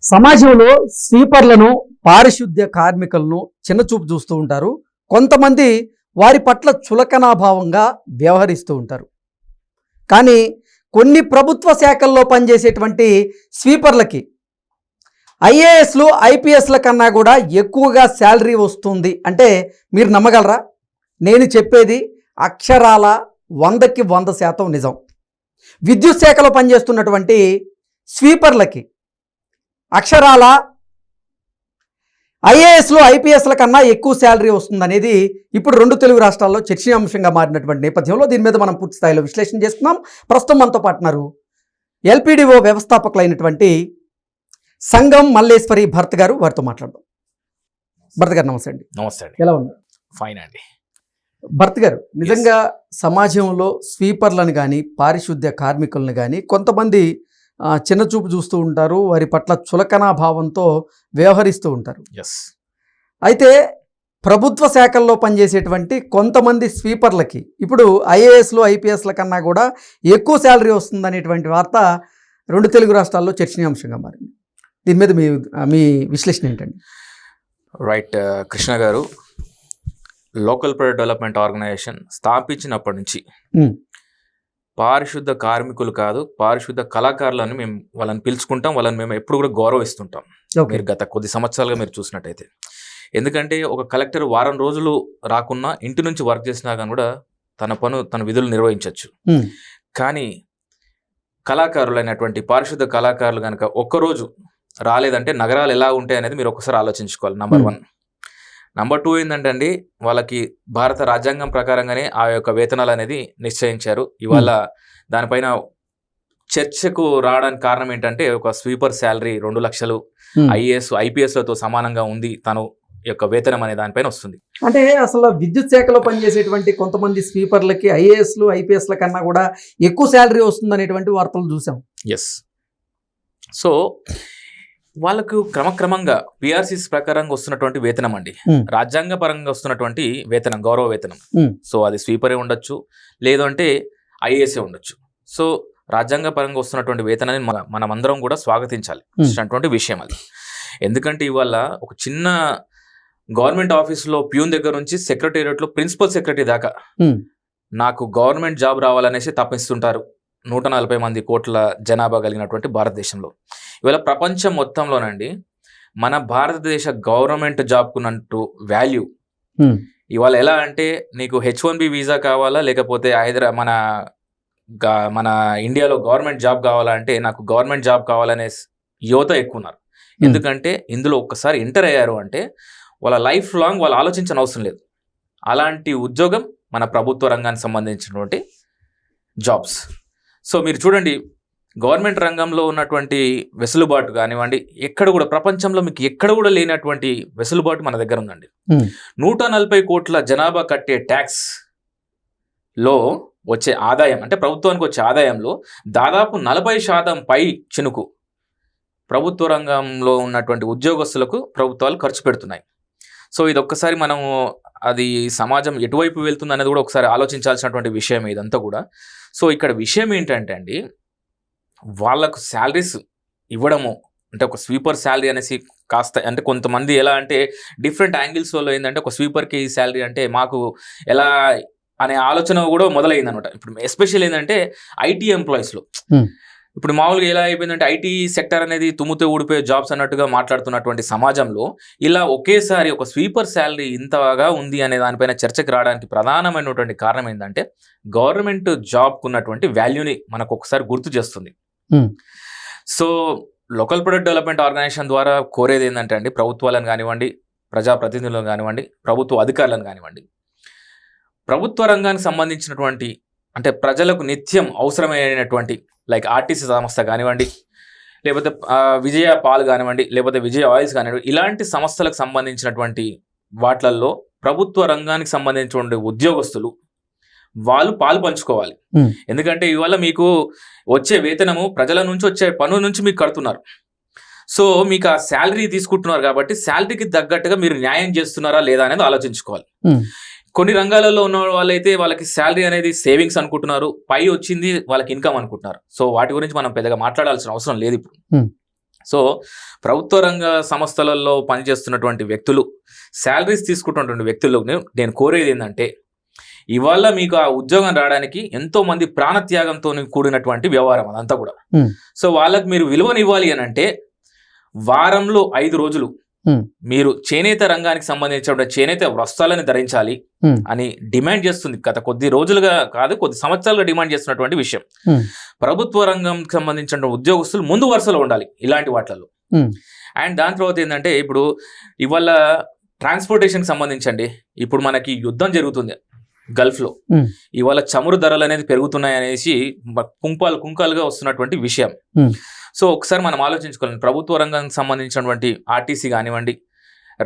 సమాజంలో స్వీపర్లను పారిశుద్ధ్య కార్మికులను చిన్నచూపు చూస్తూ ఉంటారు. కొంతమంది వారి పట్ల చులకనాభావంగా వ్యవహరిస్తూ ఉంటారు. కానీ కొన్ని ప్రభుత్వ శాఖల్లో పనిచేసేటువంటి స్వీపర్లకి ఐఏఎస్లు ఐపీఎస్ల కన్నా కూడా ఎక్కువగా శాలరీ వస్తుంది అంటే మీరు నమ్మగలరా? నేను చెప్పేది అక్షరాల 100కి 100% నిజం. విద్యుత్ శాఖలో పనిచేస్తున్నటువంటి స్వీపర్లకి అక్షరాల ఐఏఎస్లు ఐపీఎస్ల కన్నా ఎక్కువ శాలరీ వస్తుందనేది ఇప్పుడు 2 తెలుగు రాష్ట్రాల్లో చర్చనీయాంశంగా మారినటువంటి నేపథ్యంలో దీని మీద మనం పూర్తి స్థాయిలో విశ్లేషణ చేసుకున్నాం. ప్రస్తుతం మనతో పాటున్నారు ఎల్పిడిఓ వ్యవస్థాపకులైనటువంటి సంగం మల్లేశ్వరి భరత్ గారు. వారితో మాట్లాడదాం. భరత్ గారు నమస్తే అండి. నమస్తే అండి. ఎలా ఉన్నారు? ఫైన్ అండి. భరత్ గారు, నిజంగా సమాజంలో స్వీపర్లను కానీ పారిశుద్ధ్య కార్మికులను కానీ కొంతమంది చిన్నచూపు చూస్తూ ఉంటారు, వారి పట్ల చులకనాభావంతో వ్యవహరిస్తూ ఉంటారు. అయితే ప్రభుత్వ శాఖల్లో పనిచేసేటువంటి కొంతమంది స్వీపర్లకి ఇప్పుడు ఐఏఎస్లు ఐపీఎస్ల కన్నా కూడా ఎక్కువ శాలరీ వస్తుందనేటువంటి వార్త 2 తెలుగు రాష్ట్రాల్లో చర్చనీయాంశంగా మారింది. దీని మీద మీ విశ్లేషణ ఏంటండి? రైట్ కృష్ణ గారు, లోకల్ ప్రొడక్ట్ డెవలప్మెంట్ ఆర్గనైజేషన్ స్థాపించినప్పటి నుంచి పారిశుద్ధ కార్మికులు కాదు, పారిశుద్ధ కళాకారులను మేము వాళ్ళని పిలుచుకుంటాం, వాళ్ళని మేము ఎప్పుడు కూడా గౌరవిస్తుంటాం. మీరు గత కొద్ది సంవత్సరాలుగా మీరు చూసినట్టయితే, ఎందుకంటే ఒక కలెక్టర్ వారం రోజులు రాకున్నా ఇంటి నుంచి వర్క్ చేసినా కానీ కూడా తన విధులు నిర్వహించవచ్చు. కానీ కళాకారులైనటువంటి పారిశుద్ధ కళాకారులు కనుక ఒక్కరోజు రాలేదంటే నగరాలు ఎలా ఉంటాయి అనేది మీరు ఒకసారి ఆలోచించుకోవాలి. నంబర్ 1. నంబర్ 2 ఏంటంటే అండి, వాళ్ళకి భారత రాజ్యాంగం ప్రకారంగానే ఆ యొక్క వేతనాలు అనేది నిశ్చయించారు. ఇవాళ దానిపైన చర్చకు రావడానికి కారణం ఏంటంటే, ఒక స్వీపర్ శాలరీ 2 లక్షలు ఐఏఎస్ ఐపీఎస్లతో సమానంగా ఉంది తను యొక్క వేతనం అనే దానిపైన వస్తుంది. అంటే అసలు విద్యుత్ శాఖలో పనిచేసేటువంటి కొంతమంది స్వీపర్లకి ఐఏఎస్లు ఐపీఎస్ల కన్నా కూడా ఎక్కువ శాలరీ వస్తుందనేటువంటి వార్తలు చూసాం. సో వాళ్ళకు క్రమక్రమంగా పిఆర్సీస్ ప్రకారంగా వస్తున్నటువంటి వేతనం అండి, రాజ్యాంగ పరంగా వస్తున్నటువంటి వేతనం, గౌరవ వేతనం. సో అది స్వీపరే ఉండొచ్చు, లేదు అంటే ఐఏఎస్ఏ ఉండొచ్చు. సో రాజ్యాంగ పరంగా వస్తున్నటువంటి వేతనాన్ని మనమందరం కూడా స్వాగతించాలి విషయం అది. ఎందుకంటే ఇవాళ ఒక చిన్న గవర్నమెంట్ ఆఫీసులో ప్యూన్ దగ్గర నుంచి సెక్రటేరియట్లో ప్రిన్సిపల్ సెక్రటరీ దాకా నాకు గవర్నమెంట్ జాబ్ రావాలనేసి తప్పిస్తుంటారు 140 కోట్ల జనాభా కలిగినటువంటి భారతదేశంలో. ఇవాళ ప్రపంచం మొత్తంలోనండి మన భారతదేశ గవర్నమెంట్ జాబ్కున్నట్టు వాల్యూ ఇవాళ ఎలా అంటే, నీకు H1B వీసా కావాలా, లేకపోతే మన ఇండియాలో గవర్నమెంట్ జాబ్ కావాలా అంటే నాకు గవర్నమెంట్ జాబ్ కావాలనే యువత ఎక్కువ ఉన్నారు. ఎందుకంటే ఇందులో ఒక్కసారి ఎంటర్ అయ్యారు అంటే వాళ్ళ లైఫ్ లాంగ్ వాళ్ళు ఆలోచించని అవసరం లేదు. అలాంటి ఉద్యోగం మన ప్రభుత్వ రంగానికి సంబంధించినటువంటి జాబ్స్. సో మీరు చూడండి, గవర్నమెంట్ రంగంలో ఉన్నటువంటి వెసులుబాటు కానివ్వండి, ఎక్కడ కూడా ప్రపంచంలో మీకు ఎక్కడ కూడా లేనటువంటి వెసులుబాటు మన దగ్గర ఉందండి. 140 కోట్ల జనాభా కట్టే ట్యాక్స్ లో వచ్చే ఆదాయం అంటే ప్రభుత్వానికి వచ్చే ఆదాయంలో దాదాపు 40% పై చినుకు ప్రభుత్వ రంగంలో ఉన్నటువంటి ఉద్యోగస్తులకు ప్రభుత్వాలు ఖర్చు పెడుతున్నాయి. సో ఇది ఒక్కసారి మనము అది సమాజం ఎటువైపు వెళ్తుంది అనేది కూడా ఒకసారి ఆలోచించాల్సినటువంటి విషయం ఇదంతా కూడా. సో ఇక్కడ విషయం ఏంటంటే అండి, వాళ్ళకు శాలరీస్ ఇవ్వడము అంటే ఒక స్వీపర్ శాలరీ అనేసి కాస్త అంటే కొంతమంది ఎలా అంటే డిఫరెంట్ యాంగిల్స్లో ఏంటంటే ఒక స్వీపర్కి శాలరీ అంటే మాకు ఎలా అనే ఆలోచన కూడా మొదలైంది అనమాట. ఇప్పుడు ఎస్పెషల్ ఏంటంటే ఐటీ ఎంప్లాయీస్లో ఇప్పుడు మామూలుగా ఎలా అయిపోయిందంటే ఐటీ సెక్టర్ అనేది తుమ్ముతో ఊడిపోయే జాబ్స్ అన్నట్టుగా మాట్లాడుతున్నటువంటి సమాజంలో ఇలా ఒకేసారి ఒక స్వీపర్ శాలరీ ఇంతగా ఉంది అనే దానిపైన చర్చకు రావడానికి ప్రధానమైనటువంటి కారణం ఏంటంటే గవర్నమెంట్ జాబ్కు ఉన్నటువంటి వాల్యూని మనకు ఒకసారి గుర్తు చేస్తుంది. So local product development organization ద్వారా కోరేది ఏంటంటే అండి, ప్రభుత్వాలను కానివ్వండి, ప్రజాప్రతినిధులను కానివ్వండి, ప్రభుత్వ అధికారులను కానివ్వండి, ప్రభుత్వ రంగానికి సంబంధించినటువంటి అంటే ప్రజలకు నిత్యం అవసరమైనటువంటి లైక్ ఆర్టీసీ సంస్థ కానివ్వండి, లేకపోతే విజయ పాల్ కానివ్వండి, లేకపోతే విజయ ఆయిల్స్ కానివ్వండి, ఇలాంటి సంస్థలకు సంబంధించినటువంటి వాటిల్లో ప్రభుత్వ రంగానికి సంబంధించినటువంటి ఉద్యోగస్తులు వాళ్ళు పాలు పంచుకోవాలి. ఎందుకంటే ఇవాళ మీకు వచ్చే వేతనము ప్రజల నుంచి వచ్చే పన్ను నుంచి మీకు కడుతున్నారు. సో మీకు ఆ శాలరీ తీసుకుంటున్నారు కాబట్టి శాలరీకి తగ్గట్టుగా మీరు న్యాయం చేస్తున్నారా లేదా అనేది ఆలోచించుకోవాలి. కొన్ని రంగాలలో ఉన్న వాళ్ళైతే వాళ్ళకి శాలరీ అనేది సేవింగ్స్ అనుకుంటున్నారు, పై వచ్చింది వాళ్ళకి ఇన్కమ్ అనుకుంటున్నారు. సో వాటి గురించి మనం పెద్దగా మాట్లాడాల్సిన అవసరం లేదు ఇప్పుడు. సో ప్రభుత్వ రంగ సంస్థలలో పనిచేస్తున్నటువంటి వ్యక్తులు, శాలరీస్ తీసుకుంటున్నటువంటి వ్యక్తులు నేను కోరేది ఏంటంటే, ఇవాళ మీకు ఆ ఉద్యోగం రావడానికి ఎంతో మంది ప్రాణత్యాగంతో కూడినటువంటి వ్యవహారం అదంతా కూడా. సో వాళ్ళకి మీరు విలువనివ్వాలి అని అంటే వారంలో 5 రోజులు మీరు చేనేత రంగానికి సంబంధించిన చేనేత వస్త్రాలను ధరించాలి అని డిమాండ్ చేస్తుంది. గత కొద్ది రోజులుగా కాదు, కొద్ది సంవత్సరాలుగా డిమాండ్ చేస్తున్నటువంటి విషయం. ప్రభుత్వ రంగంకి సంబంధించిన ఉద్యోగస్తులు ముందు వరుసలో ఉండాలి ఇలాంటి వాటిల్లో. అండ్ దాని తర్వాత ఏంటంటే, ఇప్పుడు ఇవాళ ట్రాన్స్పోర్టేషన్కి సంబంధించండి, ఇప్పుడు మనకి యుద్ధం జరుగుతుంది గల్ఫ్లో, ఇవాళ చమురు ధరలు అనేది పెరుగుతున్నాయి అనేసి కుంకాలుగా వస్తున్నటువంటి విషయం. సో ఒకసారి మనం ఆలోచించుకోవాలి, ప్రభుత్వ రంగానికి సంబంధించినటువంటి ఆర్టీసీ కానివ్వండి,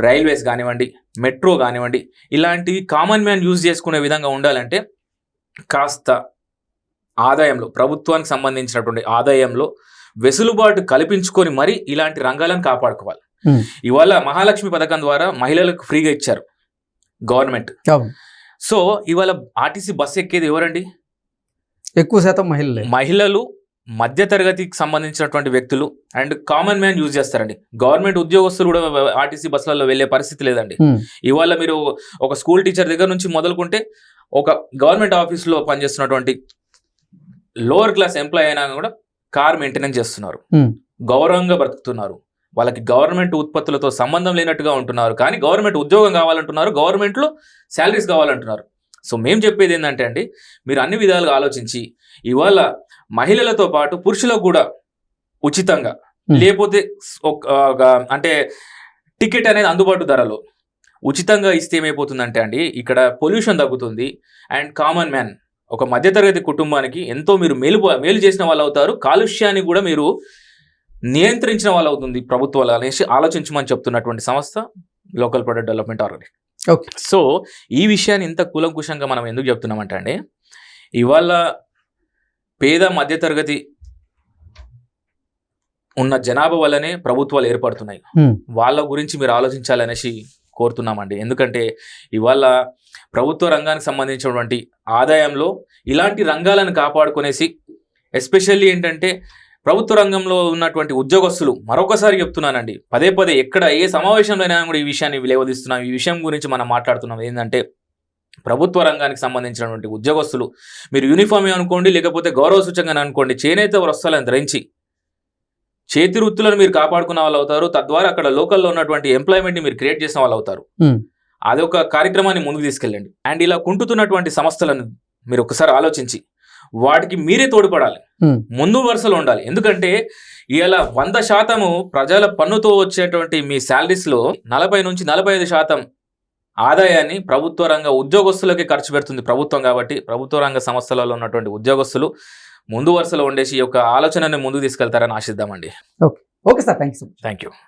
రైల్వేస్ కానివ్వండి, మెట్రో కానివ్వండి, ఇలాంటివి కామన్ మ్యాన్ యూజ్ చేసుకునే విధంగా ఉండాలంటే కాస్త ఆదాయంలో, ప్రభుత్వానికి సంబంధించినటువంటి ఆదాయంలో వెసులుబాటు కల్పించుకొని మరి ఇలాంటి రంగాలను కాపాడుకోవాలి. ఇవాళ మహాలక్ష్మి పథకం ద్వారా మహిళలకు ఫ్రీగా ఇచ్చారు గవర్నమెంట్. సో ఇవాళ ఆర్టీసీ బస్సు ఎక్కేది ఎవరండి? ఎక్కువ శాతం మహిళలు, మధ్యతరగతికి సంబంధించినటువంటి వ్యక్తులు అండ్ కామన్ మ్యాన్ యూజ్ చేస్తారండి. గవర్నమెంట్ ఉద్యోగస్తులు కూడా ఆర్టీసీ బస్సులలో వెళ్ళే పరిస్థితి లేదండి. ఇవాళ మీరు ఒక స్కూల్ టీచర్ దగ్గర నుంచి మొదలుకుంటే ఒక గవర్నమెంట్ ఆఫీస్లో పనిచేస్తున్నటువంటి లోవర్ క్లాస్ ఎంప్లాయ్ అయినా కూడా కార్ మెయింటెనెన్స్ చేస్తున్నారు, గౌరవంగా బ్రతుకుతున్నారు. వాళ్ళకి గవర్నమెంట్ ఉత్పత్తులతో సంబంధం లేనట్టుగా ఉంటున్నారు, కానీ గవర్నమెంట్ ఉద్యోగం కావాలంటున్నారు, గవర్నమెంట్లో శాలరీస్ కావాలంటున్నారు. సో మేము చెప్పేది ఏంటంటే అండి, మీరు అన్ని విధాలుగా ఆలోచించి ఇవాళ మహిళలతో పాటు పురుషులకు కూడా ఉచితంగా, లేకపోతే అంటే టికెట్ అనేది అందుబాటు ధరలో ఉచితంగా ఇస్తే ఏమైపోతుందంటే అండి, ఇక్కడ పొల్యూషన్ తగ్గుతుంది. అండ్ కామన్ మ్యాన్, ఒక మధ్యతరగతి కుటుంబానికి ఎంతో మీరు మేలు చేసిన వాళ్ళు అవుతారు, కాలుష్యాన్ని కూడా మీరు నియంత్రించిన వాళ్ళు అవుతుంది ప్రభుత్వాలు అనేసి ఆలోచించమని చెప్తున్నటువంటి సంస్థ local product development organization. Okay. So ఈ విషయాన్ని ఇంత కూలంకుషంగా మనం ఎందుకు చెప్తున్నామంటే అండి, ఇవాళ పేద మధ్యతరగతి ఉన్న జనాభా వల్లనే ప్రభుత్వాలు ఏర్పడుతున్నాయి. వాళ్ళ గురించి మీరు ఆలోచించాలనేసి కోరుతున్నామండి. ఎందుకంటే ఇవాళ ప్రభుత్వ రంగానికి సంబంధించినటువంటి ఆదాయంలో ఇలాంటి రంగాలను కాపాడుకునేసి, ఎస్పెషల్లీ ఏంటంటే ప్రభుత్వ రంగంలో ఉన్నటువంటి ఉద్యోగస్తులు, మరొకసారి చెప్తున్నానండి, పదే ఎక్కడ ఏ సమావేశంలో అయినా కూడా ఈ విషయాన్ని లేవదీస్తున్నాం. ఈ విషయం గురించి మనం మాట్లాడుతున్నాం. ఏంటంటే ప్రభుత్వ రంగానికి సంబంధించినటువంటి ఉద్యోగస్తులు, మీరు యూనిఫామ్ అనుకోండి, లేకపోతే గౌరవ సూచకంగా అనుకోండి, చేనేత వస్త్రాలను ధరించి చేతి వృత్తులను మీరు కాపాడుకున్న వాళ్ళు అవుతారు. తద్వారా అక్కడ లోకల్లో ఉన్నటువంటి ఎంప్లాయ్మెంట్ని మీరు క్రియేట్ చేసిన వాళ్ళు అవుతారు. అదొక కార్యక్రమాన్ని ముందుకు తీసుకెళ్ళండి. అండ్ ఇలా కుంటుతున్నటువంటి సంస్థలను మీరు ఒకసారి ఆలోచించి వాటికి మీరే తోడ్పడాలి, ముందు వరుసలో ఉండాలి. ఎందుకంటే ఇలా 100% ప్రజల పన్నుతో వచ్చేటువంటి మీ శాలరీస్లో 40 నుంచి 45% ఆదాయాన్ని ప్రభుత్వ రంగ ఉద్యోగస్తులకే ఖర్చు పెడుతుంది ప్రభుత్వం. కాబట్టి ప్రభుత్వ రంగ సంస్థలలో ఉన్నటువంటి ఉద్యోగస్తులు ముందు వరుసలో ఉండేసి ఈ యొక్క ఆలోచనని ముందుకు తీసుకెళ్తారని ఆశిద్దామండి. Okay sir, thank you.